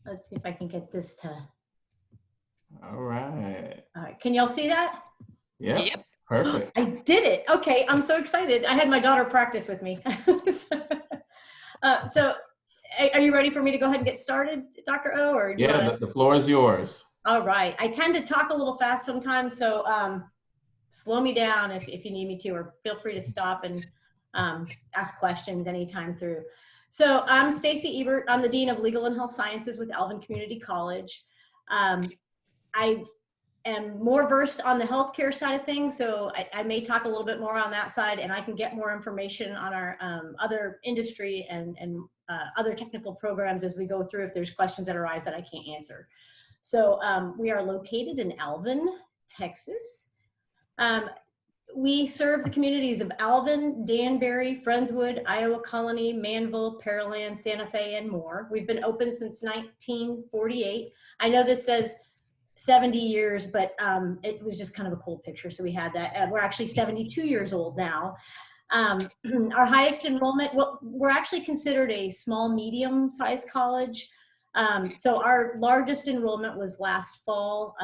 Let's see if I can get this to. All right. All right. Can y'all see that? Yep. Perfect. I did it. Okay. I'm so excited. I had my daughter practice with me. So are you ready for me to go ahead and get started, Dr. O? Or Yeah, the floor is yours. All right. I tend to talk a little fast sometimes, so slow me down if you need me to, or feel free to stop and ask questions anytime through. So I'm Stacy Ebert. I'm the Dean of Legal and Health Sciences with Alvin Community College. I am more versed on the healthcare side of things, so I may talk a little bit more on that side, and I can get more information on our other industry and other technical programs as we go through if there's questions that arise that I can't answer. So we are located in Alvin, Texas. We serve the communities of Alvin, Danbury, Friendswood, Iowa Colony, Manville, Pearland, Santa Fe, and more. We've been open since 1948. I know this says 70 years, but it was just kind of a cool picture, so we had that. We're actually 72 years old now. Our highest enrollment, well, we're actually considered a small, medium-sized college. So our largest enrollment was last fall,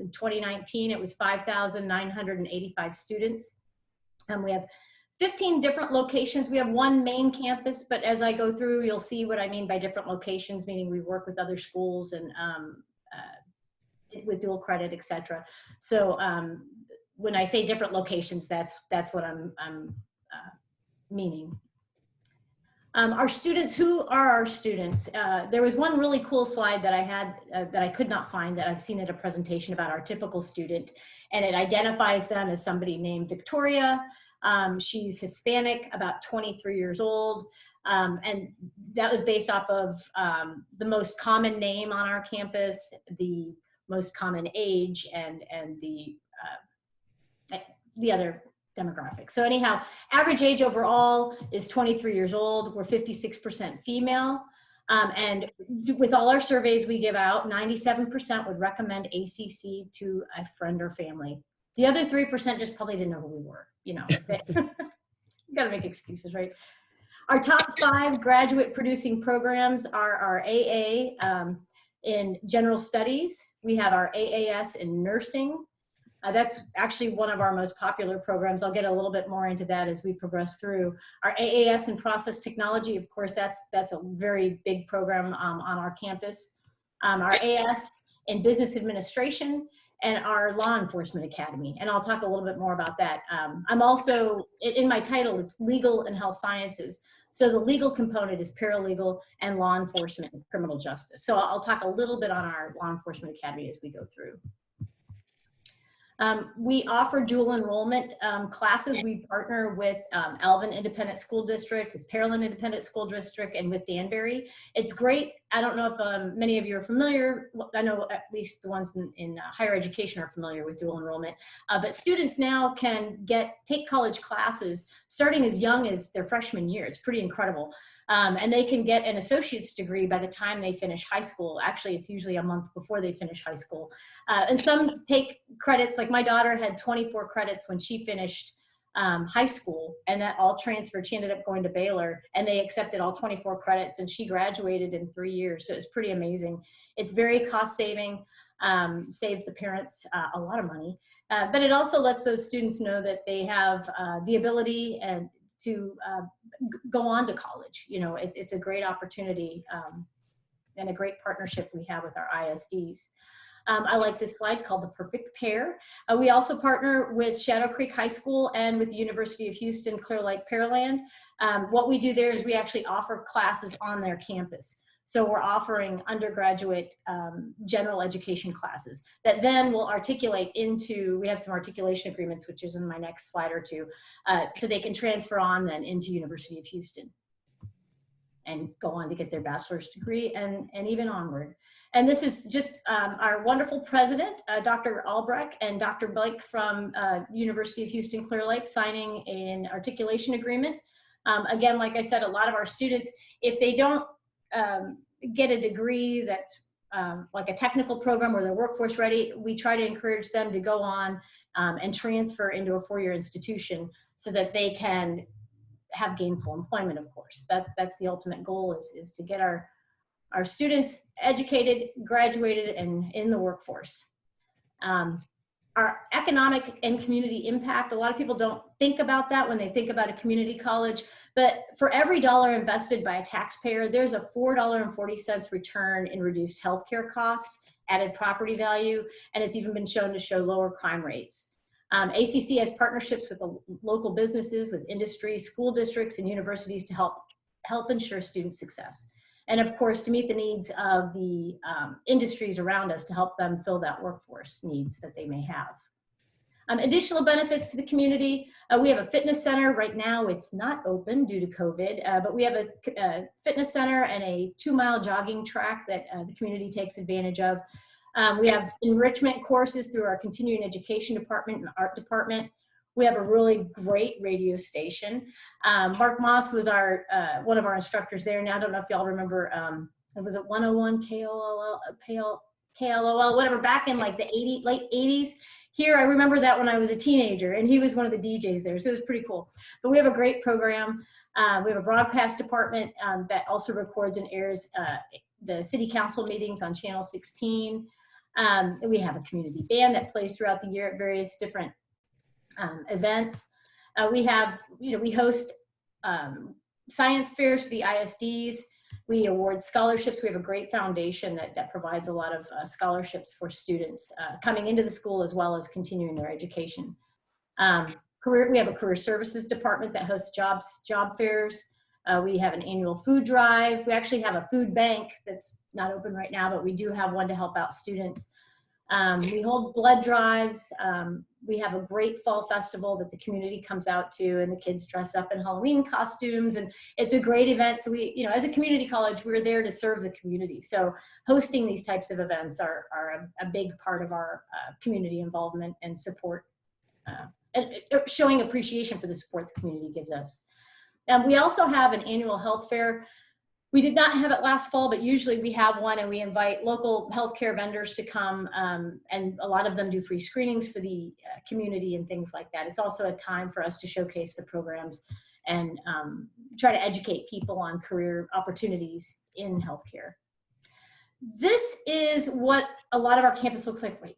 in 2019. It was 5,985 students. And we have 15 different locations. We have one main campus, but as I go through, you'll see what I mean by different locations, meaning we work with other schools and with dual credit, etc. So when I say different locations, that's what I'm meaning. Our students, who are our students? There was one really cool slide that I had that I could not find that I've seen at a presentation about our typical student, and it identifies them as somebody named Victoria. She's Hispanic, about 23 years old, and that was based off of the most common name on our campus, the most common age, and the other demographic. So anyhow, average age overall is 23 years old. We're 56% female. And with all our surveys we give out, 97% would recommend ACC to a friend or family. The other 3% just probably didn't know who we were, you know. You gotta make excuses, right? Our top 5 graduate producing programs are our AA in general studies. We have our AAS in nursing. That's actually one of our most popular programs. I'll get a little bit more into that as we progress through. Our AAS in process technology, of course, that's a very big program on our campus. Our AS in business administration, and our law enforcement academy. And I'll talk a little bit more about that. I'm also, in my title, it's legal and health sciences. So the legal component is paralegal and law enforcement and criminal justice. So I'll talk a little bit on our law enforcement academy as we go through. We offer dual enrollment classes. We partner with Alvin Independent School District, with Pearland Independent School District, and with Danbury. It's great. I don't know if many of you are familiar. I know at least the ones in higher education are familiar with dual enrollment. But students now can take college classes starting as young as their freshman year. It's pretty incredible. And they can get an associate's degree by the time they finish high school. Actually, it's usually a month before they finish high school. And some take credits, like my daughter had 24 credits when she finished high school, and that all transferred. She ended up going to Baylor, and they accepted all 24 credits, and she graduated in 3 years. So it's pretty amazing. It's very cost saving, saves the parents a lot of money, but it also lets those students know that they have the ability and to go on to college. You know, it's a great opportunity and a great partnership we have with our ISDs. I like this slide called the perfect pair. We also partner with Shadow Creek High School and with the University of Houston, Clear Lake, Pearland. What we do there is we actually offer classes on their campus. So we're offering undergraduate general education classes that then will articulate into, we have some articulation agreements, which is in my next slide or two, so they can transfer on then into University of Houston and go on to get their bachelor's degree and even onward. And this is just our wonderful president, Dr. Albrecht and Dr. Blake from University of Houston, Clear Lake, signing an articulation agreement. Again, like I said, a lot of our students, if they don't get a degree that's like a technical program where they're workforce ready, we try to encourage them to go on and transfer into a four-year institution so that they can have gainful employment, of course. That's the ultimate goal, is to get our our students educated, graduated, and in the workforce. Our economic and community impact, a lot of people don't think about that when they think about a community college, but for every dollar invested by a taxpayer, there's a $4.40 return in reduced healthcare costs, added property value, and it's even been shown to show lower crime rates. ACC has partnerships with the local businesses, with industry, school districts, and universities to help ensure student success. And of course, to meet the needs of the industries around us to help them fill that workforce needs that they may have. Additional benefits to the community, we have a fitness center. Right now, it's not open due to COVID, but we have a fitness center and a 2-mile jogging track that the community takes advantage of. We have enrichment courses through our continuing education department and art department. We have a really great radio station. Mark Moss was our one of our instructors there. Now, I don't know if y'all remember, it was at 101 KLOL, whatever, back in like the late 80s. Here, I remember that when I was a teenager, and he was one of the DJs there, so it was pretty cool. But we have a great program. We have a broadcast department that also records and airs the city council meetings on Channel 16. We have a community band that plays throughout the year at various different events. We host science fairs for the ISDs. We award scholarships. We have a great foundation that provides a lot of scholarships for students coming into the school as well as continuing their education. We have a career services department that hosts job fairs. We have an annual food drive. We actually have a food bank that's not open right now, but we do have one to help out students. We hold blood drives. We have a great fall festival that the community comes out to, and the kids dress up in Halloween costumes, and it's a great event. So we, as a community college, we're there to serve the community. So hosting these types of events are a big part of our community involvement and support, and showing appreciation for the support the community gives us. We also have an annual health fair. We did not have it last fall, but usually we have one, and we invite local healthcare vendors to come, and a lot of them do free screenings for the community and things like that. It's also a time for us to showcase the programs and try to educate people on career opportunities in healthcare. This is what a lot of our campus looks like right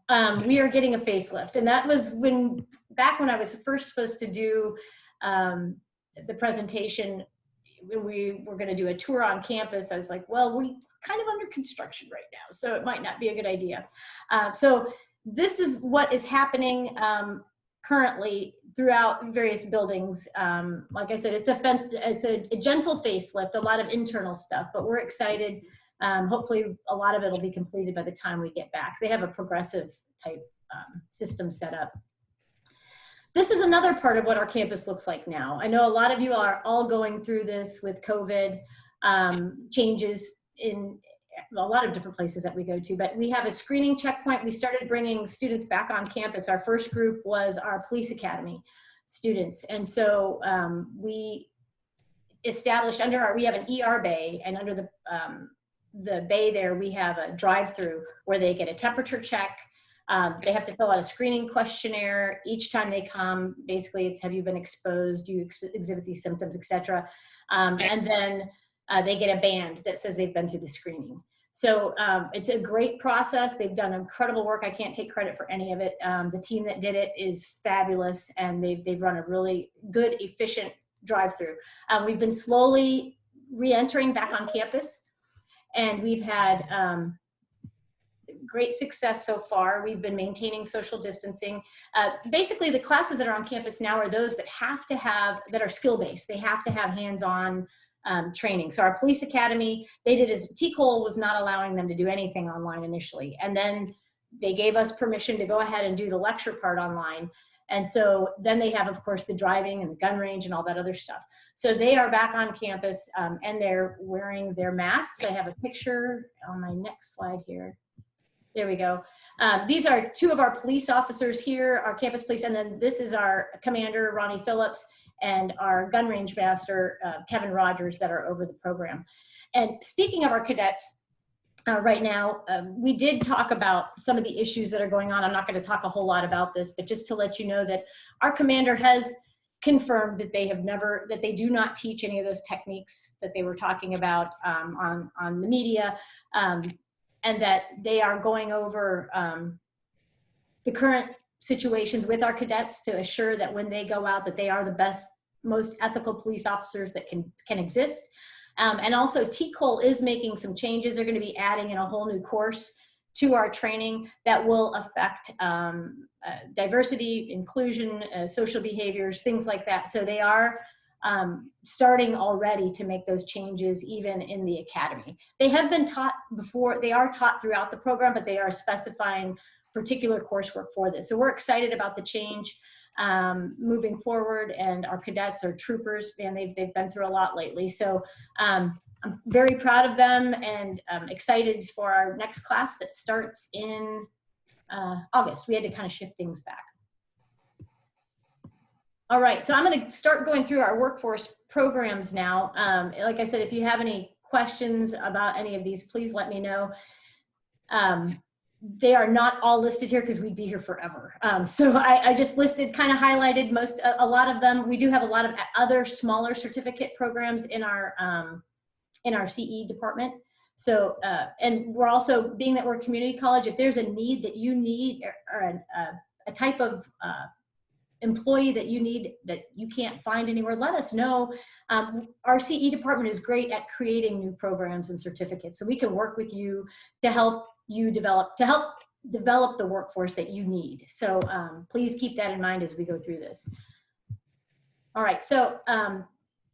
now. We are getting a facelift, and that was back when I was first supposed to do the presentation. We were going to do a tour on campus. I was like, well, we're kind of under construction right now, so it might not be a good idea. So this is what is happening currently throughout various buildings. Like I said, it's a gentle facelift, a lot of internal stuff, but we're excited. Hopefully a lot of it will be completed by the time we get back. They have a progressive type system set up. This is another part of what our campus looks like now. I know a lot of you are all going through this with COVID, changes in a lot of different places that we go to, but we have a screening checkpoint. We started bringing students back on campus. Our first group was our police academy students. And so we established we have an ER bay, and under the bay there, we have a drive-through where they get a temperature check. They have to fill out a screening questionnaire each time they come. Basically, it's, have you been exposed? Do you exhibit these symptoms, etc. And then they get a band that says they've been through the screening. So it's a great process. They've done incredible work. I can't take credit for any of it. The team that did it is fabulous, and they've run a really good, efficient drive-through. We've been slowly re-entering back on campus, and we've had great success so far. We've been maintaining social distancing. Basically, the classes that are on campus now are those that that are skill-based. They have to have hands-on training. So our police academy, TCOL was not allowing them to do anything online initially. And then they gave us permission to go ahead and do the lecture part online. And so then they have, of course, the driving and the gun range and all that other stuff. So they are back on campus, and they're wearing their masks. I have a picture on my next slide here. There we go. These are two of our police officers here, our campus police, and then this is our commander, Ronnie Phillips, and our gun range master, Kevin Rogers, that are over the program. And speaking of our cadets, right now, we did talk about some of the issues that are going on. I'm not going to talk a whole lot about this, but just to let you know that our commander has confirmed that that they do not teach any of those techniques that they were talking about on the media, and that they are going over the current situations with our cadets to assure that when they go out that they are the best, most ethical police officers that can exist. And also TCOL is making some changes. They're going to be adding in a whole new course to our training that will affect diversity, inclusion, social behaviors, things like that. So they are starting already to make those changes even in the academy. They have been taught before, they are taught throughout the program, but they are specifying particular coursework for this. So we're excited about the change moving forward, and our cadets are troopers, and they've been through a lot lately. So I'm very proud of them, and excited for our next class that starts in August. We had to kind of shift things back. All right, so I'm going to start going through our workforce programs now. Like I said, if you have any questions about any of these, please let me know. They are not all listed here because we'd be here forever. So I just listed, kind of highlighted a lot of them. We do have a lot of other smaller certificate programs in our CE department. So, and we're also, being that we're a community college, if there's a need that you need, or a type of employee that you need that you can't find anywhere, let us know. Our CE department is great at creating new programs and certificates, so we can work with you to help you develop the workforce that you need. So please keep that in mind as we go through this. All right, so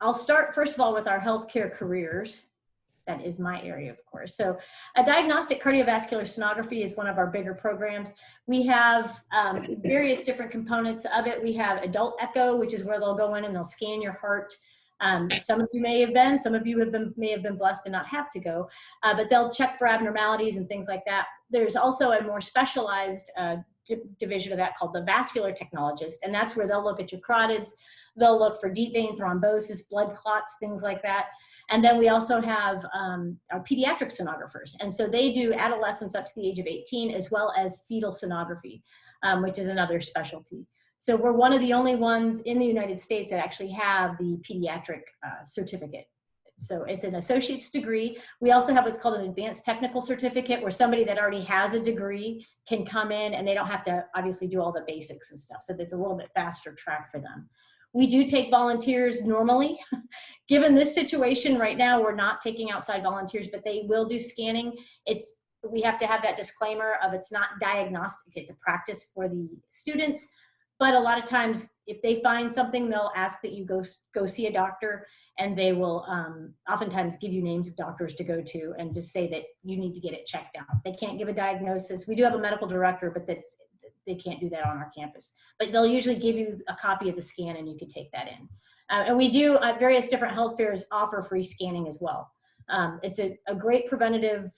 I'll start first of all with our healthcare careers. That is my area, of course. So a diagnostic cardiovascular sonography is one of our bigger programs. We have various different components of it. We have adult echo, which is where they'll go in and they'll scan your heart. Some of you may have been, some of you may have been blessed and not have to go, but they'll check for abnormalities and things like that. There's also a more specialized division of that called the vascular technologist, and that's where they'll look at your carotids. They'll look for deep vein thrombosis, blood clots, things like that. And then we also have our pediatric sonographers. And so they do adolescents up to the age of 18, as well as fetal sonography, which is another specialty. So we're one of the only ones in the United States that actually have the pediatric certificate. So it's an associate's degree. We also have what's called an advanced technical certificate, where somebody that already has a degree can come in and they don't have to obviously do all the basics and stuff. So it's a little bit faster track for them. We do take volunteers normally. Given this situation right now, we're not taking outside volunteers, but they will do scanning. We have to have that disclaimer of it's not diagnostic, it's a practice for the students. But a lot of times, if they find something, they'll ask that you go see a doctor, and they will oftentimes give you names of doctors to go to and just say that you need to get it checked out. They can't give a diagnosis. We do have a medical director, but they can't do that on our campus. But they'll usually give you a copy of the scan, and you can take that in. And we do, various different health fairs offer free scanning as well. It's a great preventative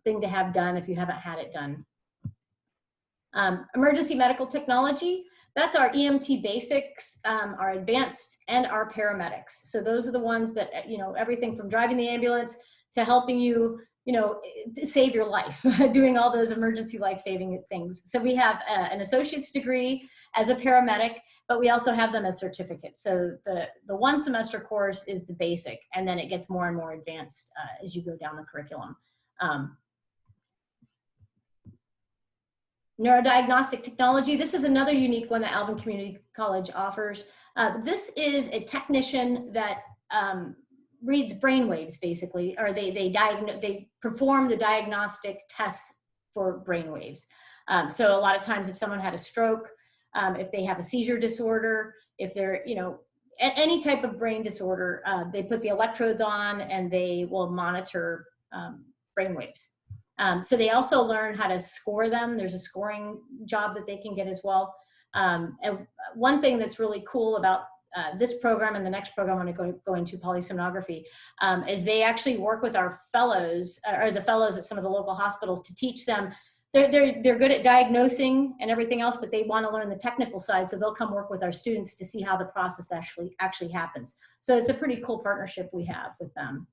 thing to have done if you haven't had it done. Emergency medical technology, that's our EMT basics, our advanced, and our paramedics. So those are the ones that, everything from driving the ambulance to helping you, to save your life, doing all those emergency life-saving things. So we have an associate's degree as a paramedic, but we also have them as certificates. So the 1 semester course is the basic, and then it gets more and more advanced as you go down the curriculum. Neurodiagnostic technology, this is another unique one that Alvin Community College offers. This is a technician that reads brainwaves, basically, or they perform the diagnostic tests for brainwaves. So a lot of times if someone had a stroke, if they have a seizure disorder, if they're, any type of brain disorder, they put the electrodes on and they will monitor brainwaves. So they also learn how to score them. There's a scoring job that they can get as well. And one thing that's really cool about this program and the next program I'm going to go into, polysomnography, is they actually work with our fellows, or the fellows at some of the local hospitals, to teach them. They're good at diagnosing and everything else, but they want to learn the technical side, so they'll come work with our students to see how the process actually happens. So it's a pretty cool partnership we have with them.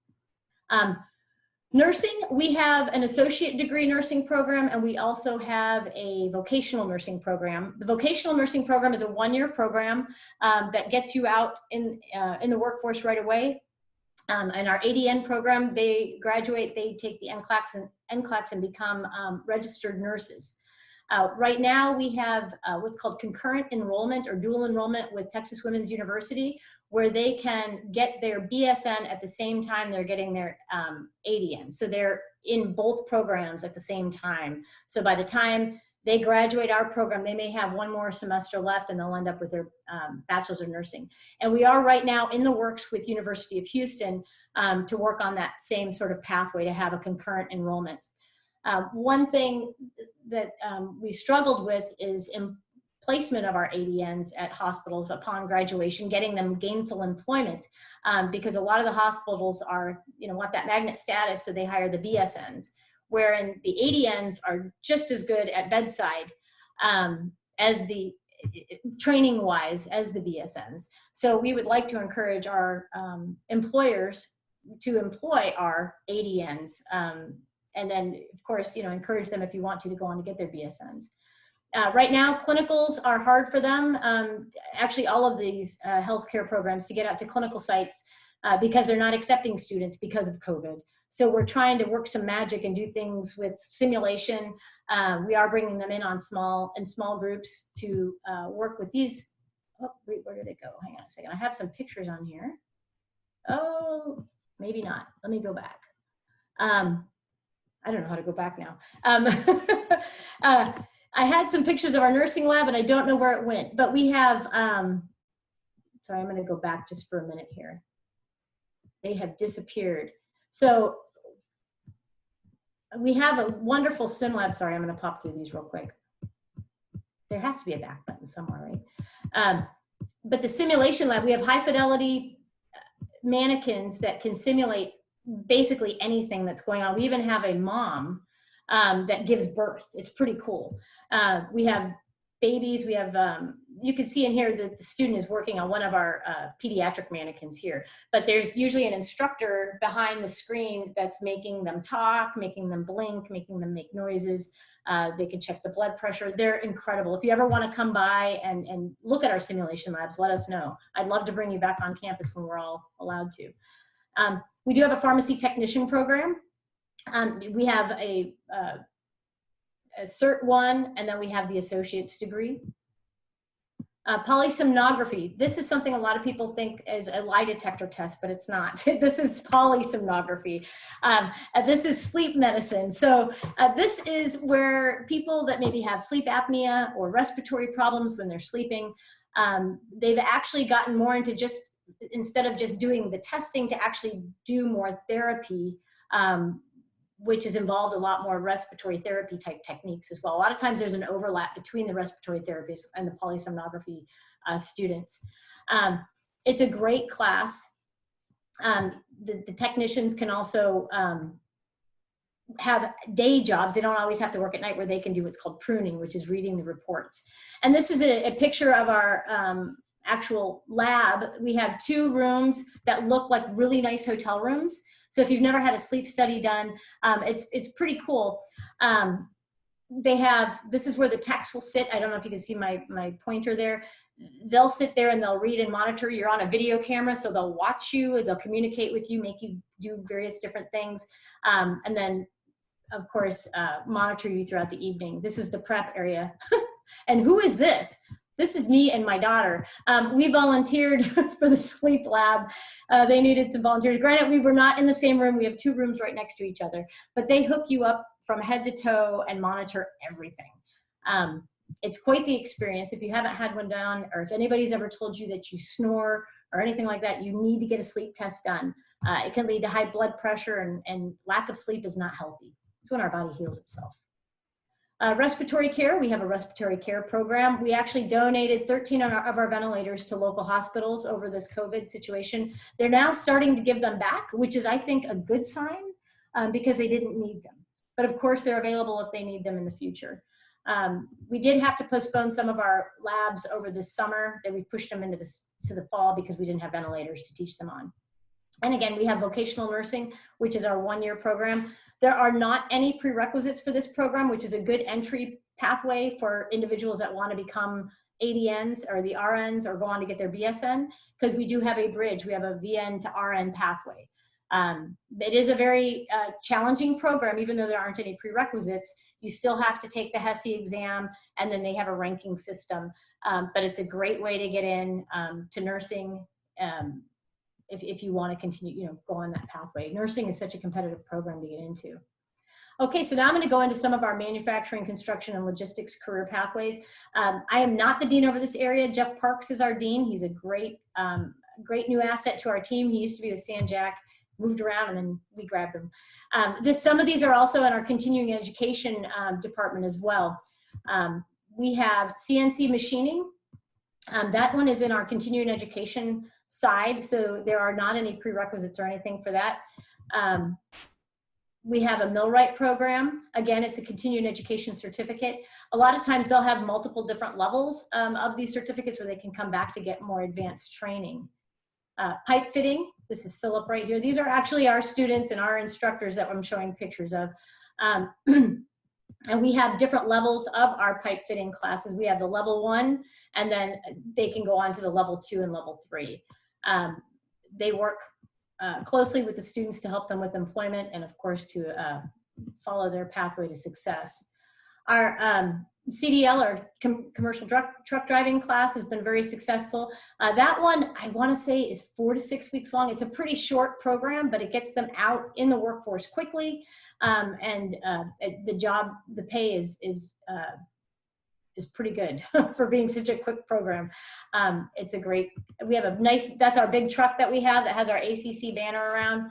Nursing, we have an associate degree nursing program, and we also have a vocational nursing program. The vocational nursing program is a one-year program that gets you out in the workforce right away. And our ADN program, they graduate, they take the NCLEX and become registered nurses. Right now, we have what's called concurrent enrollment or dual enrollment with Texas Women's University, where they can get their BSN at the same time they're getting their ADN. So they're in both programs at the same time. So by the time they graduate our program, they may have one more semester left and they'll end up with their bachelor's of nursing. And we are right now in the works with University of Houston to work on that same sort of pathway to have a concurrent enrollment. One thing that we struggled with is placement of our ADNs at hospitals upon graduation, getting them gainful employment, because a lot of the hospitals are, want that magnet status, so they hire the BSNs, wherein the ADNs are just as good at bedside as the training-wise as the BSNs. So we would like to encourage our employers to employ our ADNs, and then, of course, encourage them if you want to go on to get their BSNs. Right now, clinicals are hard for them. Actually, all of these healthcare programs to get out to clinical sites because they're not accepting students because of COVID. So we're trying to work some magic and do things with simulation. We are bringing them in on small groups to work with these. Oh, wait, where did it go? Hang on a second. I have some pictures on here. Oh, maybe not. Let me go back. I don't know how to go back now. I had some pictures of our nursing lab and I don't know where it went, but we have, sorry, I'm going to go back just for a minute here. They have disappeared. So we have a wonderful sim lab. Sorry, I'm going to pop through these real quick. There has to be a back button somewhere, right? But the simulation lab, we have high fidelity mannequins that can simulate basically anything that's going on. We even have a mom that gives birth. It's pretty cool. We have babies. We have, you can see in here that the student is working on one of our pediatric mannequins here, but there's usually an instructor behind the screen that's making them talk, making them blink, making them make noises. They can check the blood pressure. They're incredible. If you ever want to come by and look at our simulation labs, let us know. I'd love to bring you back on campus when we're all allowed to. We do have a pharmacy technician program. We have a Cert 1, and then we have the associate's degree. Polysomnography. This is something a lot of people think is a lie detector test, but it's not. This is polysomnography. This is sleep medicine. So this is where people that maybe have sleep apnea or respiratory problems when they're sleeping, they've actually gotten more into just, instead of just doing the testing, to actually do more therapy, which has involved a lot more respiratory therapy type techniques as well. A lot of times there's an overlap between the respiratory therapists and the polysomnography students. It's a great class. The technicians can also have day jobs. They don't always have to work at night, where they can do what's called pruning, which is reading the reports. And this is a picture of our actual lab. We have 2 rooms that look like really nice hotel rooms. So if you've never had a sleep study done, it's pretty cool. They have, this is where the techs will sit. I don't know if you can see my pointer there. They'll sit there and they'll read and monitor. You're on a video camera, so they'll watch you, they'll communicate with you, make you do various different things. And then, of course, monitor you throughout the evening. This is the prep area. And who is this? This is me and my daughter. We volunteered for the sleep lab. They needed some volunteers. Granted, we were not in the same room. We have 2 rooms right next to each other, but they hook you up from head to toe and monitor everything. It's quite the experience. If you haven't had one done, or if anybody's ever told you that you snore or anything like that, you need to get a sleep test done. It can lead to high blood pressure, and lack of sleep is not healthy. It's when our body heals itself. Respiratory care, we have a respiratory care program. We actually donated 13 of our ventilators to local hospitals over this COVID situation. They're now starting to give them back, which is, I think, a good sign, because they didn't need them. But of course, they're available if they need them in the future. We did have to postpone some of our labs over this summer. That we pushed them into to the fall because we didn't have ventilators to teach them on. And again, we have vocational nursing, which is our one-year program. There are not any prerequisites for this program, which is a good entry pathway for individuals that want to become ADNs or the RNs or go on to get their BSN, because we do have a bridge. We have a VN to RN pathway. It is a very challenging program, even though there aren't any prerequisites. You still have to take the HESI exam, and then they have a ranking system. But it's a great way to get in to nursing if you want to continue, go on that pathway. Nursing is such a competitive program to get into. Okay, so now I'm going to go into some of our manufacturing, construction, and logistics career pathways. I am not the dean over this area. Jeff Parks is our dean. He's a great new asset to our team. He used to be with Sanjack, moved around, and then we grabbed him. Some of these are also in our continuing education department as well. We have CNC machining. That one is in our continuing education side, so there are not any prerequisites or anything for that. We have a millwright program. Again, it's a continuing education certificate. A lot of times they'll have multiple different levels of these certificates where they can come back to get more advanced training. Pipe fitting, this is Philip right here. These are actually our students and our instructors that I'm showing pictures of. And we have different levels of our pipe fitting classes. We have the level 1, and then they can go on to the level 2 and level 3. They work closely with the students to help them with employment and, of course, to follow their pathway to success. Our CDL, or commercial truck driving class, has been very successful. That one, I want to say, is 4 to 6 weeks long. It's a pretty short program, but it gets them out in the workforce quickly. And the pay is pretty good for being such a quick program. We have a nice, that's our big truck that we have that has our ACC banner around.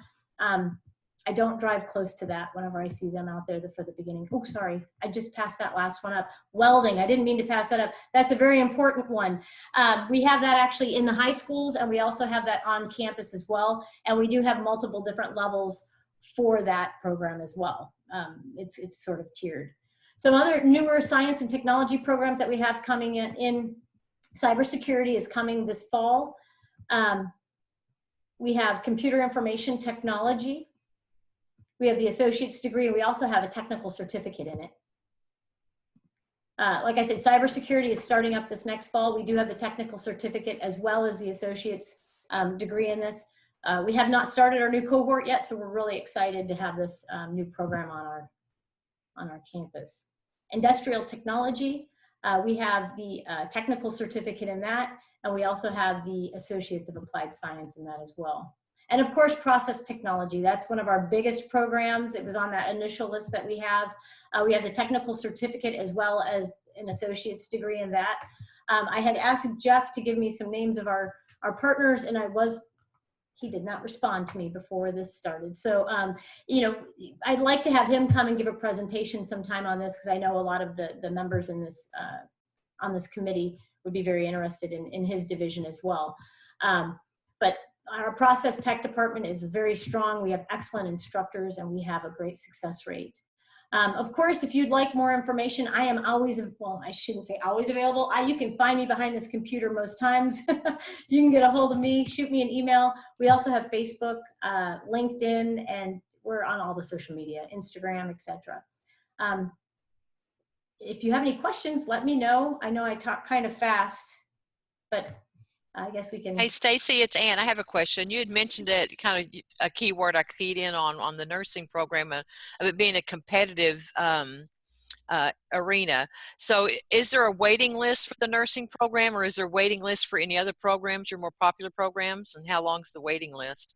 I don't drive close to that whenever I see them out there for the beginning. Oh, sorry, I just passed that last one up. Welding, I didn't mean to pass that up. That's a very important one. We have that actually in the high schools, and we also have that on campus as well. And we do have multiple different levels for that program as well. It's sort of tiered. Some other newer science and technology programs that we have coming in cybersecurity is coming this fall. We have computer information technology. We have the associate's degree, and we also have a technical certificate in it. Like I said, cybersecurity is starting up this next fall. We do have the technical certificate as well as the associate's degree in this. We have not started our new cohort yet, so we're really excited to have this new program on our campus. Industrial technology, we have the technical certificate in that, and we also have the Associates of Applied Science in that as well. And of course, process technology, that's one of our biggest programs. It was on that initial list that we have. We have the technical certificate as well as an associate's degree in that. I had asked Jeff to give me some names of our partners, and he did not respond to me before this started. So, I'd like to have him come and give a presentation sometime on this, because I know a lot of the members in this, on this committee would be very interested in his division as well. But our process tech department is very strong. We have excellent instructors, and we have a great success rate. Of course, if you'd like more information, I am always, well, I shouldn't say always available. You can find me behind this computer most times. You can get a hold of me, shoot me an email. We also have Facebook, LinkedIn, and we're on all the social media, Instagram, etc. If you have any questions, let me know. I know I talk kind of fast, but I guess we can. Hey, Stacy, it's Ann. I have a question. You had mentioned it, kind of a key word I keyed in on the nursing program of it being a competitive arena. So is there a waiting list for the nursing program, or is there a waiting list for any other programs, your more popular programs, and how long's the waiting list?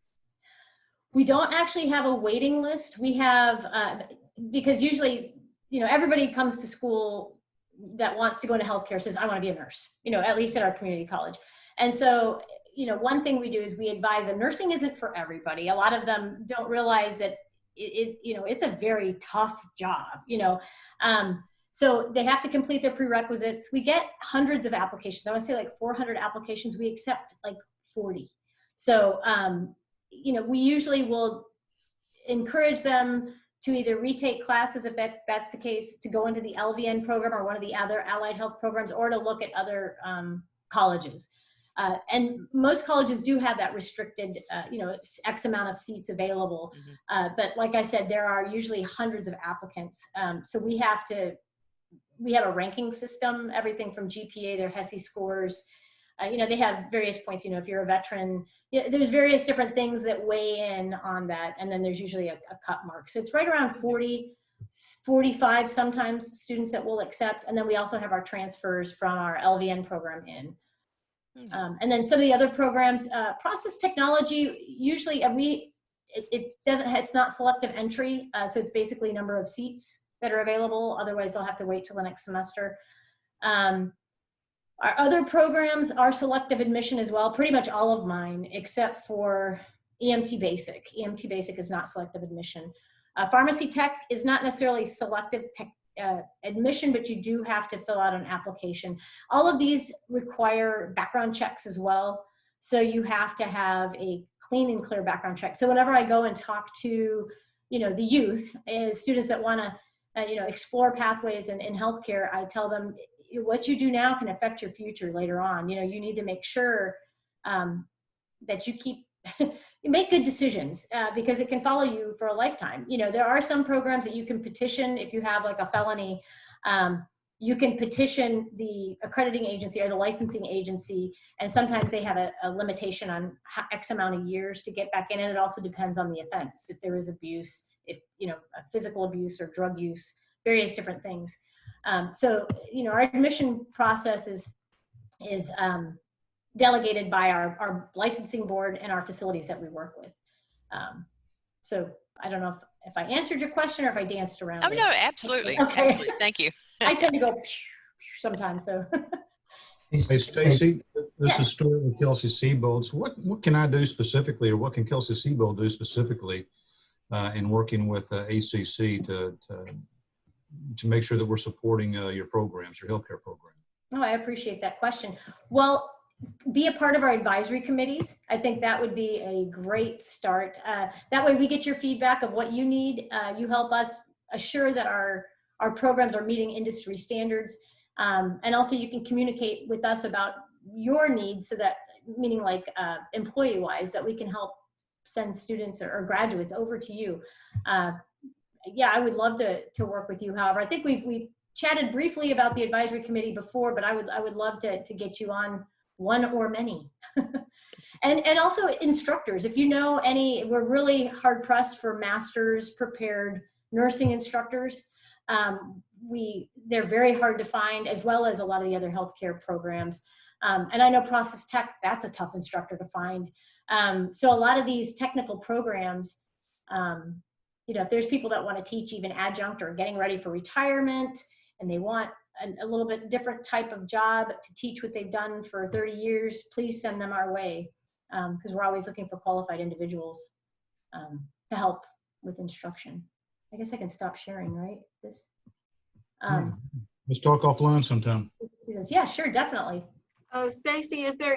We don't actually have a waiting list. We have, because usually, everybody comes to school that wants to go into healthcare says, I want to be a nurse, at least at our community college. And so, one thing we do is we advise them, nursing isn't for everybody. A lot of them don't realize that it's a very tough job, so they have to complete their prerequisites. We get hundreds of applications. I want to say like 400 applications. We accept like 40. So, we usually will encourage them to either retake classes if that's the case, to go into the LVN program or one of the other allied health programs, or to look at other colleges. And most colleges do have that restricted, X amount of seats available. But like I said, there are usually hundreds of applicants. So we have a ranking system, everything from GPA, their HESI scores. They have various points, if you're a veteran, there's various different things that weigh in on that. And then there's usually a cut mark. So it's right around 40, 45 sometimes students that we'll accept. And then we also have our transfers from our LVN program in. And then some of the other programs, process technology, usually it's not selective entry. So it's basically number of seats that are available. Otherwise they'll have to wait till the next semester. Our other programs are selective admission as well, pretty much all of mine, except for EMT Basic. EMT Basic is not selective admission. Pharmacy Tech is not necessarily selective admission, but you do have to fill out an application. All of these require background checks as well. So you have to have a clean and clear background check. So whenever I go and talk to, the youth, students that want to, explore pathways in healthcare, I tell them what you do now can affect your future later on. You need to make sure that you make good decisions because it can follow you for a lifetime. There are some programs that you can petition if you have like a felony. You can petition the accrediting agency or the licensing agency, and sometimes they have a limitation on X amount of years to get back in, and it also depends on the offense. If there is abuse, if physical abuse or drug use, various different things. So our admission process is delegated by our licensing board and our facilities that we work with. So I don't know if I answered your question or if I danced around. Oh, no, absolutely. Okay. Absolutely. Thank you. I tend to go sometimes, so. Hey, Stacy, this is Stuart with Kelsey-Seybold. What can I do specifically, or what can Kelsey-Seybold do specifically in working with ACC to make sure that we're supporting your programs, your healthcare program? Oh, I appreciate that question. Well, be a part of our advisory committees. I think that would be a great start. That way we get your feedback of what you need. You help us assure that our programs are meeting industry standards. And also you can communicate with us about your needs, so that, meaning like employee-wise, that we can help send students or graduates over to you. Yeah, I would love to work with you. However, I think we chatted briefly about the advisory committee before, but I would love to get you on one or many. and also instructors. If you know any, we're really hard pressed for master's prepared nursing instructors. They're very hard to find, as well as a lot of the other healthcare programs. And I know process tech, that's a tough instructor to find. So a lot of these technical programs, if there's people that want to teach even adjunct or getting ready for retirement, and they want a little bit different type of job to teach what they've done for 30 years, please send them our way, because we're always looking for qualified individuals to help with instruction. I guess I can stop sharing, right? This. Let's talk offline sometime. Yeah, sure, definitely. Stacy, is there